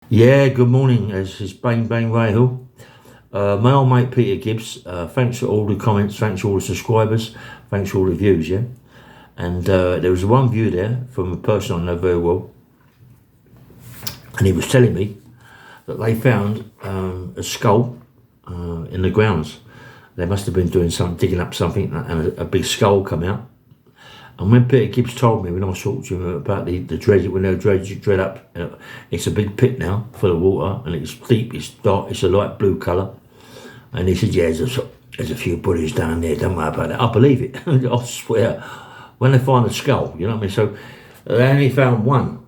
Yeah, good morning. This is Bang Bang Rahul. My old mate Peter Gibbs. Thanks for all the comments. Thanks for all the subscribers. Thanks for all the views. Yeah, and there was one view there from a person I know very well, and he was telling me that they found a skull in the grounds. They must have been doing something, digging up something, and a big skull come out. And when Peter Gibbs told me, when I talked to him about the dredge, when they dread up, it's a big pit now full of water, and it's deep, it's dark, it's a light blue colour. And he said, yeah, there's a few bodies down there, don't worry about it. I believe it, I swear. When they find a skull, you know what I mean? So they only found one.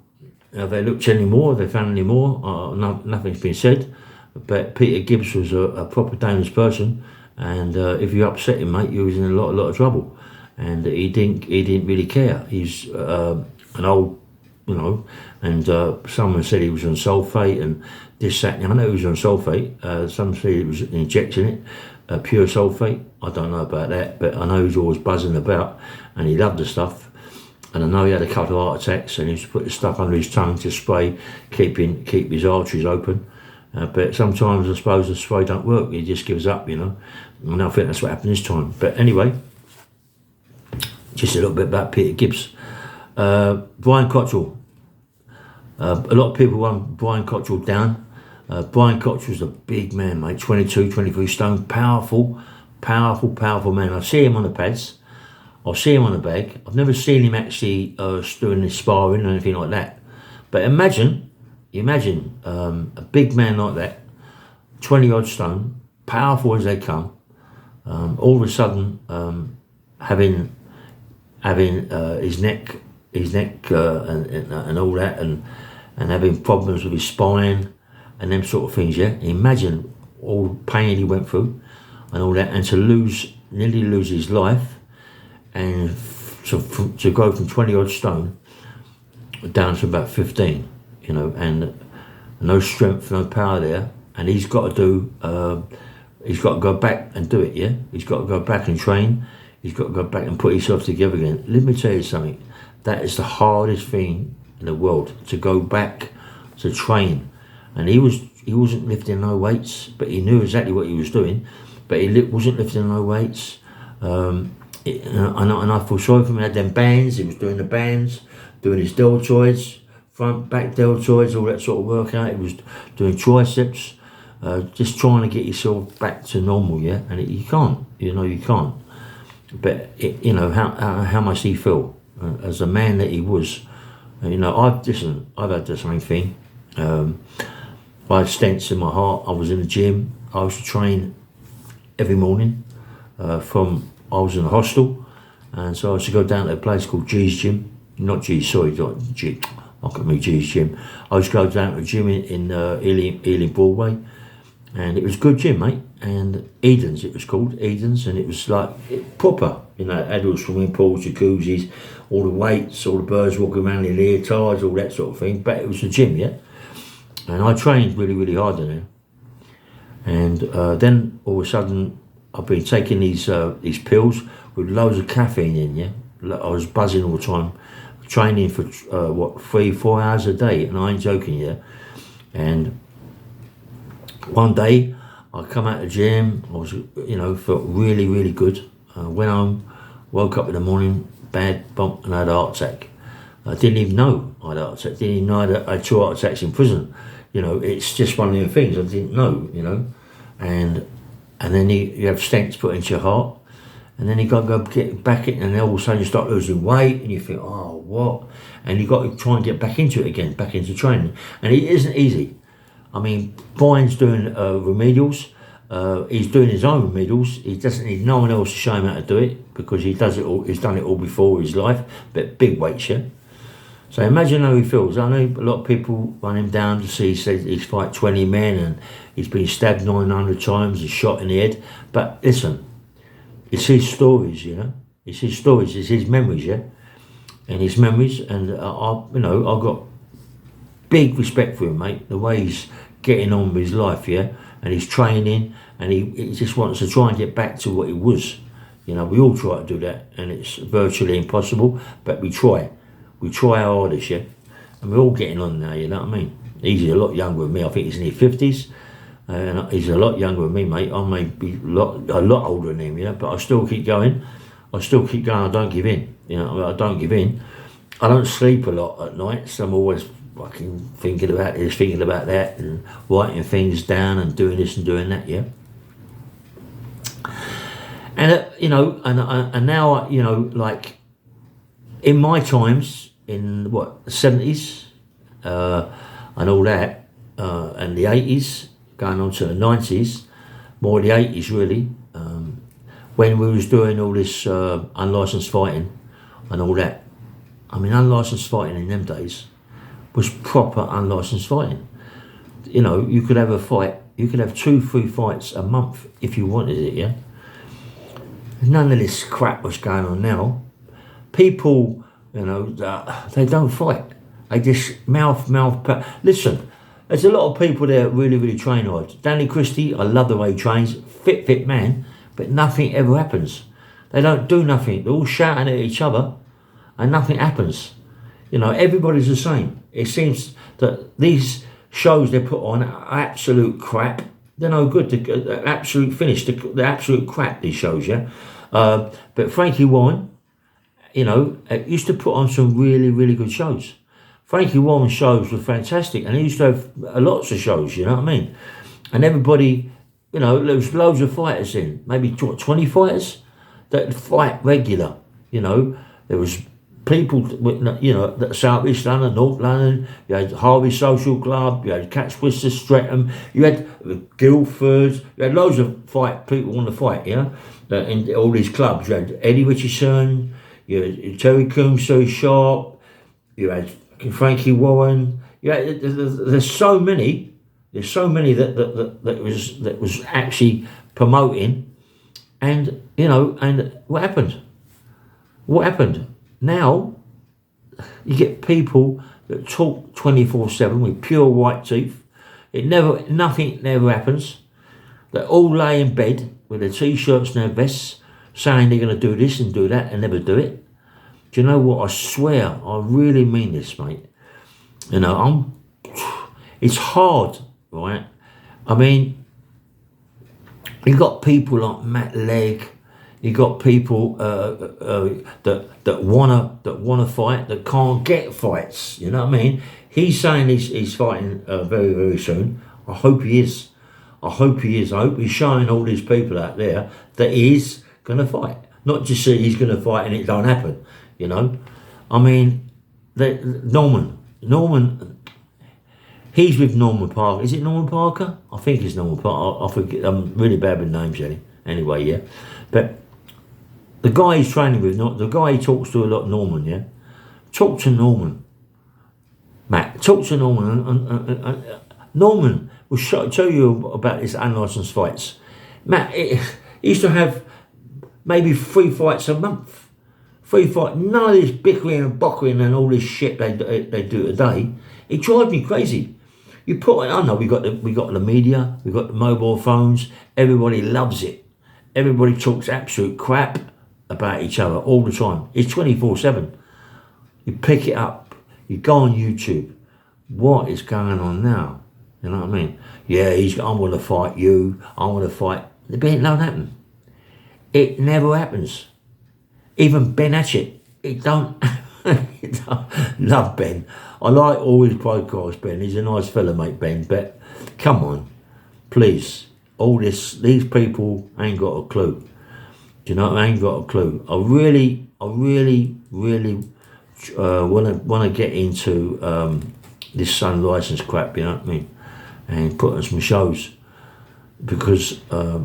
Have they looked any more? Have they found any more? No, nothing's been said. But Peter Gibbs was a proper dangerous person, and if you upset him, mate, you was in a lot of trouble. And he didn't really care. He's an old, and someone said he was on sulphate and this, that, and I know he was on sulphate. Some said he was injecting it, pure sulphate. I don't know about that, but I know he was always buzzing about, and he loved the stuff. And I know he had a couple of heart attacks, and he used to put the stuff under his tongue to spray, keep his arteries open. But sometimes I suppose the spray don't work. He just gives up, And I think that's what happened this time. But anyway, just a little bit about Peter Gibbs. Brian Cockerell. A lot of people want Brian Cockerell down. Brian Cockerell's a big man, mate. 22, 23 stone. Powerful man. I see him on the pads. I see him on the bag. I've never seen him actually doing this sparring or anything like that. But imagine a big man like that, 20 odd stone, powerful as they come, all of a sudden having his neck and all that, and having problems with his spine and them sort of things. Yeah, imagine all the pain he went through and all that, and to nearly lose his life, and to go from 20 odd stone down to about 15, and no strength, no power there, and he's got to go back and do it. Yeah, he's got to go back and train. He's got to go back and put himself together again. Let me tell you something. That is the hardest thing in the world, to go back to train. And he wasn't lifting no weights, but he knew exactly what he was doing. But he wasn't lifting no weights. And I feel sorry for him. He had them bands. He was doing the bands, doing his deltoids, front, back deltoids, all that sort of workout. He was doing triceps, just trying to get yourself back to normal. Yeah, and you can't. You can't. But how much he felt as a man that he was. I've had the same thing. I had stents in my heart. I was in the gym. I used to train every morning. I was in a hostel, and so I used to go down to a place called G's Gym. Not G's, sorry, not G. Look at me, G's Gym. I used to go down to a gym in Ealing Broadway. And it was a good gym, mate. And Eden's, it was called Eden's, and it was like proper, adult swimming pools, jacuzzis, all the weights, all the birds walking around in leotards, all that sort of thing. But it was a gym, yeah. And I trained really, really hard in there. And then all of a sudden, I've been taking these pills with loads of caffeine in, yeah. I was buzzing all the time, training for 3-4 hours a day, and I ain't joking, yeah. And one day, I come out of the gym, I was, felt really, really good. Went home, woke up in the morning, bad bump, and I had a heart attack. I didn't even know I had a heart attack, didn't even know I had 2 heart attacks in prison. It's just one of the things I didn't know, And then you have stents put into your heart, and then you got to go get back in, and then all of a sudden you start losing weight, and you think, oh, what? And you got to try and get back into it again, back into training. And it isn't easy. I mean, Brian's doing remedials. He's doing his own remedials. He doesn't need no one else to show him how to do it, because he does it all. He's done it all before in his life, but big weights, yeah. So imagine how he feels. I know a lot of people run him down to see. He says he's fight 20 men and he's been stabbed 900 times and shot in the head. But listen, it's his stories, It's his stories. It's his memories, yeah. And his memories, and I've got big respect for him, mate. The way he's getting on with his life, yeah, and he's training, and he just wants to try and get back to what he was. We all try to do that, and it's virtually impossible, but we try. We try our hardest, yeah, and we're all getting on now. You know what I mean? He's a lot younger than me. I think he's in his 50s. And he's a lot younger than me, mate. I may be a lot older than him, but I still keep going. I don't give in. I don't give in. I don't sleep a lot at night, so I'm always fucking thinking about this, thinking about that, and writing things down and doing this and doing that, And and now like in my times, in the 70s, and all that, and the 80s, going on to the 90s, more the 80s really, when we was doing all this unlicensed fighting and all that. I mean, unlicensed fighting in them days was proper unlicensed fighting. You could have a fight, you could have 2-3 fights a month if you wanted it, None of this crap was going on now. People, they don't fight. They just mouth. Listen, there's a lot of people there really, really train hard. Danny Christie, I love the way he trains. Fit man, but nothing ever happens. They don't do nothing. They're all shouting at each other and nothing happens. Everybody's the same. It seems that these shows they put on are absolute crap. They're no good. The absolute finish. The absolute crap, these shows, But Frankie Warren, used to put on some really, really good shows. Frankie Warren's shows were fantastic, and he used to have lots of shows, you know what I mean? And everybody, there was loads of fighters in, maybe 20 fighters that fight regular, There was people, that South East London, North London, you had Harvey Social Club, you had Catch Twister, Streatham, you had Guildford, you had loads of people want to fight, in all these clubs. You had Eddie Richardson, you had Terry Coombs, so Sharp, you had Frankie Warren. There's so many that was actually promoting, and and what happened? Now you get people that talk 24/7 with pure white teeth. Nothing never happens. They all lay in bed with their t-shirts and their vests, saying they're going to do this and do that, and never do it. Do you know what? I swear, I really mean this, mate. It's hard, right? I mean, you got people like Matt Legg. You got people that wanna fight, that can't get fights. You know what I mean? He's saying he's fighting very, very soon. I hope he is. I hope he's showing all these people out there that he is gonna fight. Not just say he's gonna fight and it don't happen. I mean, Norman. He's with Norman Parker. Is it Norman Parker? I think it's Norman Parker. I forget. I'm really bad with names, anyway, But the guy he's training with, the guy he talks to a lot, Norman, Talk to Norman, Matt. Talk to Norman, and Norman will tell you about his unlicensed fights. Matt, he used to have maybe 3 fights a month. 3 fights. None of this bickering and bockering and all this shit they do today. It drives me crazy. You put it. I know we got the media, we got the mobile phones. Everybody loves it. Everybody talks absolute crap about each other all the time. It's 24/7. You pick it up. You go on YouTube. What is going on now? You know what I mean? Yeah, I'm going to fight you. I'm going to fight. It don't happen. It never happens. Even Ben Hatchett. It don't. Love Ben. I like all his podcasts, Ben. He's a nice fella, mate, Ben. But come on, please. These people ain't got a clue. Do you know? I ain't got a clue. I really want to get into this unlicensed crap. You know what I mean? And put on some shows because the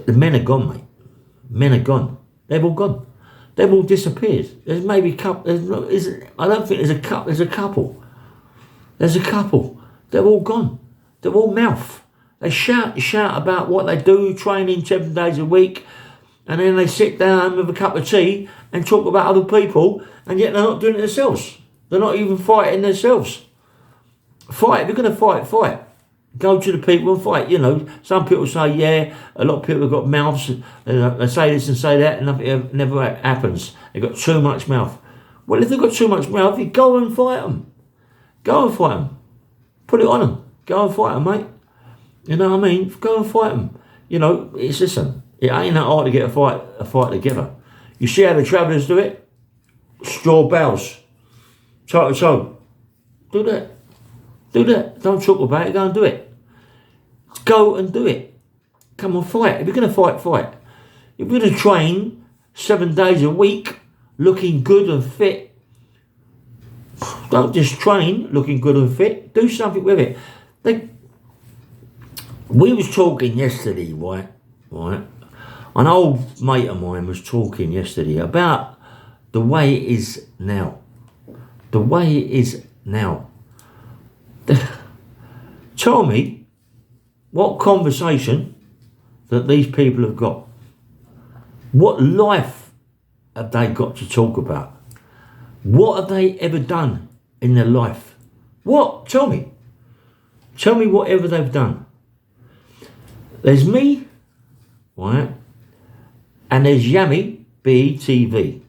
men are gone, mate. Men are gone. They've all gone. They've all disappeared. There's maybe a couple. I don't think there's a couple. There's a couple. There's a couple. They're all gone. They're all mouth. They shout about what they do, training 7 days a week, and then they sit down with a cup of tea and talk about other people, and yet they're not doing it themselves. They're not even fighting themselves. Fight. If you're going to fight. Go to the people and fight. Some people say, a lot of people have got mouths. They say this and say that, and nothing never happens. They've got too much mouth. Well, if they've got too much mouth, you go and fight them. Go and fight them. Put it on them. Go and fight them, mate. You know what I mean? Go and fight them. You know, listen, it ain't that hard to get a fight together. You see how the Travellers do it? Straw bales. Toe to toe. Do that. Do that. Don't talk about it. Go and do it. Go and do it. Come on, fight. If you're going to fight, fight. If you're going to train 7 days a week, looking good and fit, don't just train looking good and fit. Do something with it. We was talking yesterday, right? An old mate of mine was talking yesterday about the way it is now. The way it is now. Tell me what conversation that these people have got. What life have they got to talk about? What have they ever done in their life? What? Tell me. Tell me whatever they've done. There's me, right? And there's Yami BTV.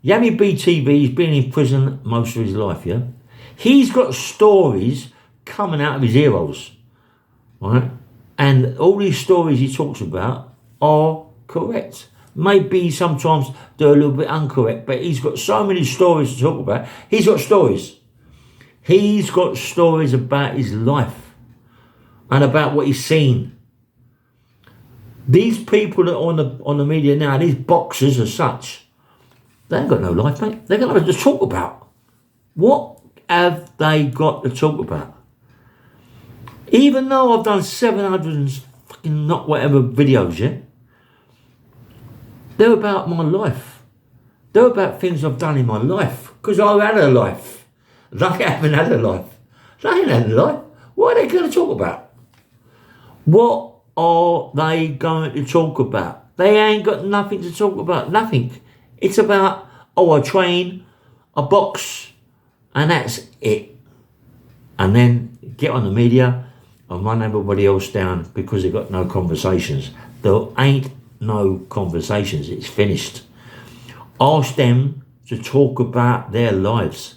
Yami BTV, he's been in prison most of his life, yeah? He's got stories coming out of his ear holes, right? And all these stories he talks about are correct. Maybe sometimes they're a little bit incorrect, but he's got so many stories to talk about. He's got stories. He's got stories about his life and about what he's seen. These people that are on the media now, these boxers as such, they ain't got no life, mate. They've got nothing to talk about. What have they got to talk about? Even though I've done 700 and fucking not whatever videos, yeah? They're about my life. They're about things I've done in my life. Because I've had a life. They haven't had a life. They ain't had a life. What are they going to talk about? What are they going to talk about? They ain't got nothing to talk about. Nothing. It's about, I train, I box, and that's it. And then get on the media and run everybody else down because they've got no conversations. There ain't no conversations. It's finished. Ask them to talk about their lives.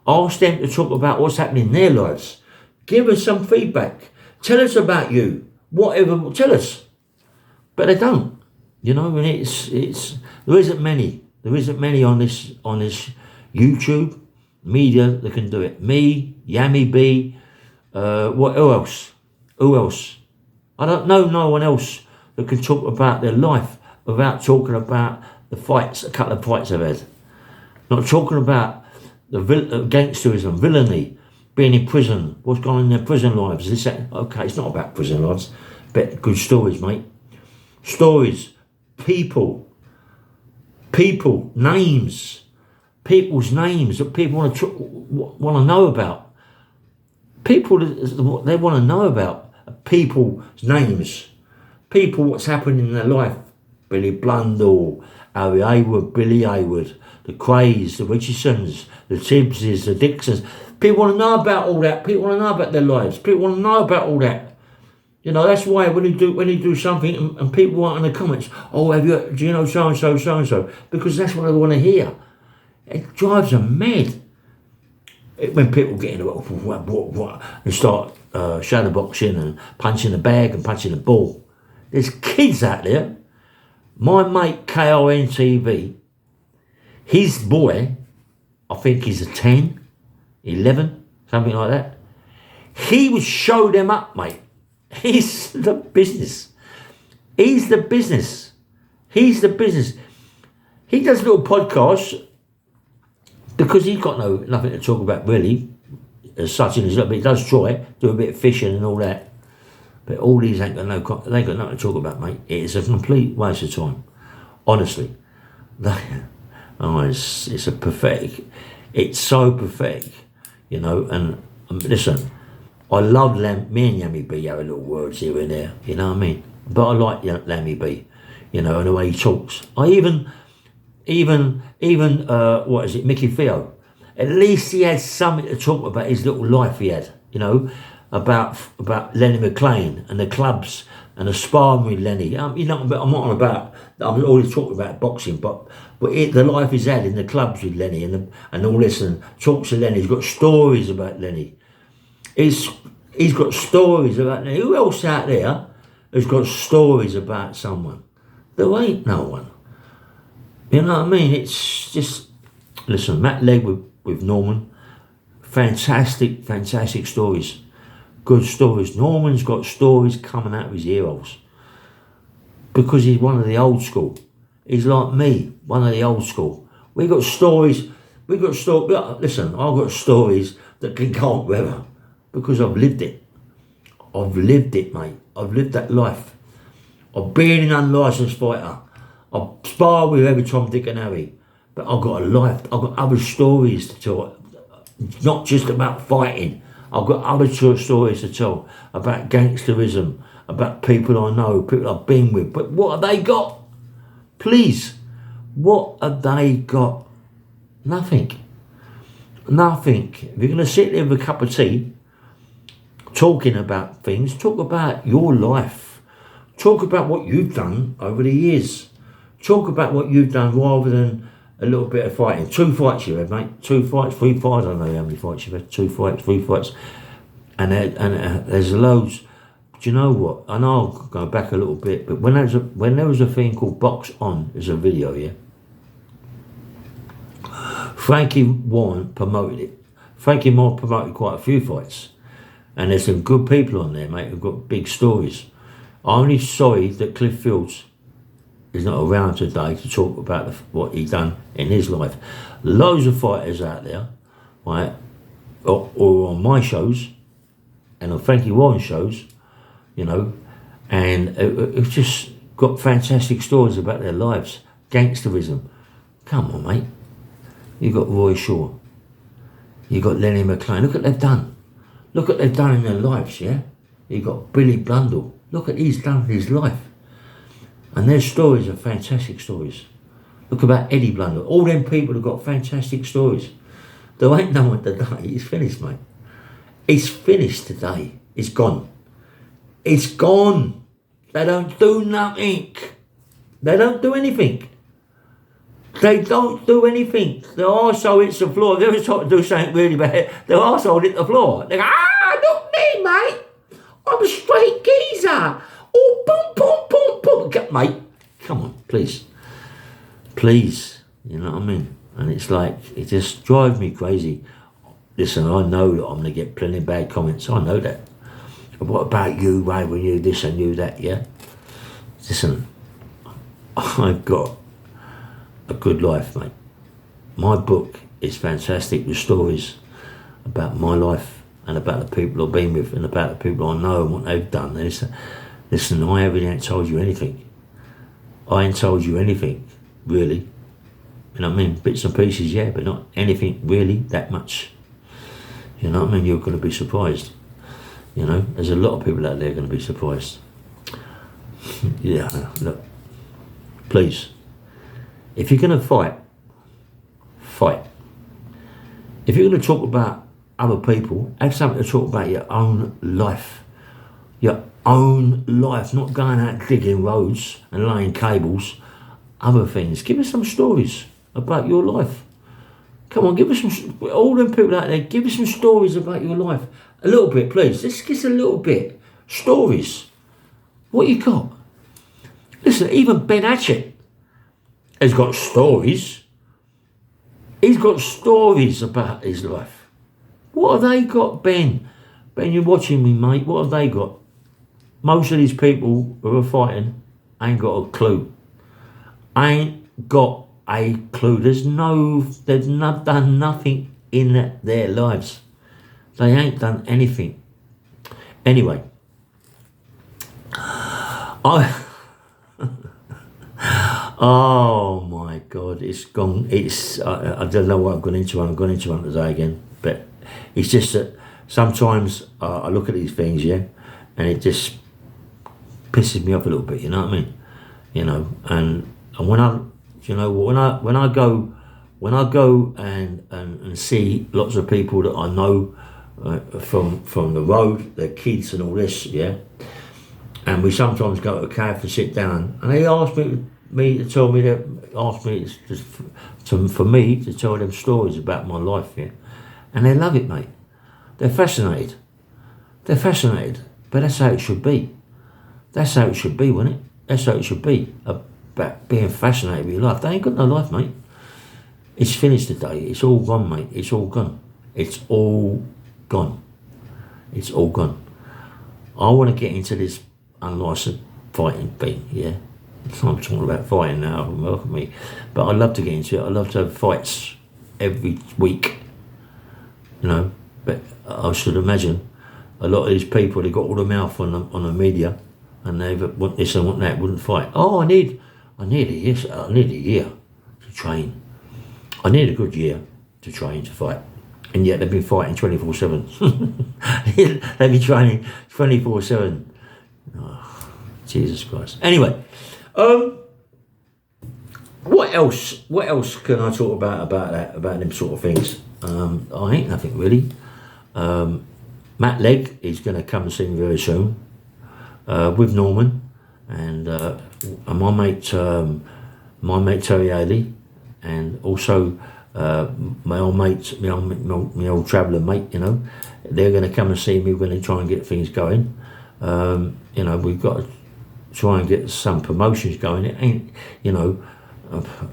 Ask them to talk about what's happening in their lives. Give us some feedback. Tell us about you. Whatever, tell us. But they don't. You know, and it's there isn't many. There isn't many on this YouTube media that can do it. Me, Yami B, who else? Who else? I don't know no one else that can talk about their life without talking about the fights, a couple of fights I've had. Not talking about the gangsterism, villainy, being in prison, what's going on in their prison lives. This, that. Okay, it's not about prison lives, but good stories, mate. Stories, people, names, people's names that people want to know about. People, they want to know about people's names. People, what's happened in their life. Billy Blundell, Harry Hayward, Billy Hayward, the Crays, the Richardsons, the Tibbses, the Dixons. People want to know about all that. People want to know about their lives. People want to know about all that. You know, that's why when you do something and people want in the comments, oh, do you know so-and-so? Because that's what they want to hear. It drives them mad. When people get into what, and start shadowboxing and punching the bag and punching the ball. There's kids out there. My mate KRN-TV, his boy, I think he's a 10, 11, something like that. He would show them up, mate. He's the business. He's the business. He does little podcasts because he's got nothing to talk about really, as such in his life, but he does try, do a bit of fishing and all that. But all these they ain't got nothing to talk about, mate. It's a complete waste of time. Honestly. It's a pathetic. It's so pathetic, you know, and listen, I love me and Yami B have a little words here and there, you know what I mean? But I like Yami B, you know, and the way he talks. I even what is it, Mickey Theo. At least he had something to talk about his little life he had, you know, about Lenny McLean and the clubs and a sparring with Lenny. You know, I'm not on about. I'm always talking about boxing, but the life he's had in the clubs with Lenny and all this, and talks to Lenny. He's got stories about Lenny. He's got stories about Lenny. Who else out there has got stories about someone? There ain't no one. You know what I mean? It's just, listen, Matt Legg with Norman, fantastic stories. Good stories. Norman's got stories coming out of his ear holes. Because he's one of the old school. He's like me, one of the old school. We got stories, listen, I've got stories that can go on forever. Because I've lived it. I've lived it, mate. I've lived that life. I've been an unlicensed fighter. I've sparred with every Tom, Dick and Harry. But I've got a life. I've got other stories to tell. It's not just about fighting. I've got other stories to tell about gangsterism, about people I know, people I've been with. But what have they got? Please, what have they got? Nothing. Nothing. If you're going to sit there with a cup of tea, talking about things, talk about your life. Talk about what you've done over the years. Talk about what you've done rather than a little bit of fighting. 2 fights you had, mate. 2 fights, 3 fights. I don't know how many fights you've had. 2 fights, 3 fights. And there's loads. Do you know what? I know I'll go back a little bit, but when there was a thing called Box On, there's a video, yeah? Frankie Warren promoted it. Frankie Moore promoted quite a few fights. And there's some good people on there, mate, who've got big stories. I'm only sorry that Cliff Fields is not around today to talk about what he done in his life. Loads of fighters out there, right, or on my shows and on Frankie Warren's shows, you know, and it's just got fantastic stories about their lives. Gangsterism. Come on, mate. You got Roy Shaw. You got Lenny McLean. Look what they've done. Look what they've done in their lives, yeah? You got Billy Blundell. Look what he's done in his life. And their stories are fantastic stories. Look about Eddie Blundell. All them people have got fantastic stories. There ain't no one today. It's finished, mate. It's finished today. It's gone. It's gone. They don't do nothing. They don't do anything. They don't do anything. Their arsehole hits the floor. If they ever try to do something really bad, their arsehole hit the floor. They go, not me, mate. I'm a straight geezer. Oh, boom, boom, boom, boom. Mate, come on, please. Please. You know what I mean? And it's like, it just drives me crazy. Listen, I know that I'm going to get plenty of bad comments. I know that. But what about you, Ray, when you this and you that, yeah? Listen, I've got a good life, mate. My book is fantastic with stories about my life and about the people I've been with and about the people I know and what they've done. Listen, I haven't told you anything. I ain't told you anything, really. You know what I mean? Bits and pieces, yeah, but not anything really that much. You know what I mean? You're going to be surprised. You know, there's a lot of people out there going to be surprised. Yeah, look, please, if you're going to fight. If you're going to talk about other people, have something to talk about your own life. Your own life, not going out digging roads and laying cables. Other things. Give us some stories about your life. Come on, give us some, all them people out there, give us some stories about your life. A little bit, please. Just a little bit. Stories. What you got? Listen, even Ben Hatchett has got stories. He's got stories about his life. What have they got, Ben? Ben, you're watching me, mate. What have they got? Most of these people who are fighting ain't got a clue. Ain't got a clue. They've not done nothing in their lives. They ain't done anything. Anyway, oh my God, it's gone. I don't know what I've gone into. I've gone into one today again, but it's just that sometimes I look at these things, yeah, and it just pisses me off a little bit. You know what I mean? You know, and when I go and see lots of people that I know from the road, their kids and all this, yeah, and we sometimes go to a cafe and sit down, and they ask me to tell me that, ask me for me to tell them stories about my life, yeah, and they love it, mate. They're fascinated. They're fascinated, but that's how it should be. That's how it should be, wouldn't it? That's how it should be, about being fascinated with your life. They ain't got no life, mate. It's finished today. It's all gone, mate. It's all gone. It's all gone. It's all gone. I want to get into this unlicensed fighting thing, yeah? I'm talking about fighting now, welcome me. But I love to get into it. I love to have fights every week, you know. But I should imagine a lot of these people, they got all the mouth on the media, and they want this and want that, wouldn't fight. Oh, I need a year to train. I need a good year to train to fight. And yet they've been fighting 24/7. They've been training 24/7. Oh, Jesus Christ. Anyway, what else can I talk about them sort of things? I ain't nothing really. Matt Legg is going to come and see me very soon, with Norman and my mate Terry Haley, and also my old traveller mate. You know, they're going to come and see me when they try and get things going. You know, we've got to try and get some promotions going. It ain't, you know,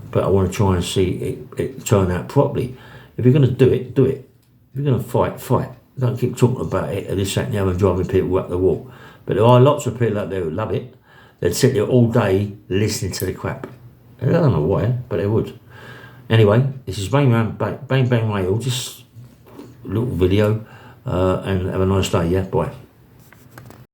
but I want to try and see it turn out properly. If you're going to do it, do it. If you're going to fight. Don't keep talking about it or this, that, and the other, and driving people up the wall. But there are lots of people out there who love it. They'd sit there all day listening to the crap. I don't know why, but they would. Anyway, this is Bang Bang Radio, just a little video, and have a nice day, yeah? Bye.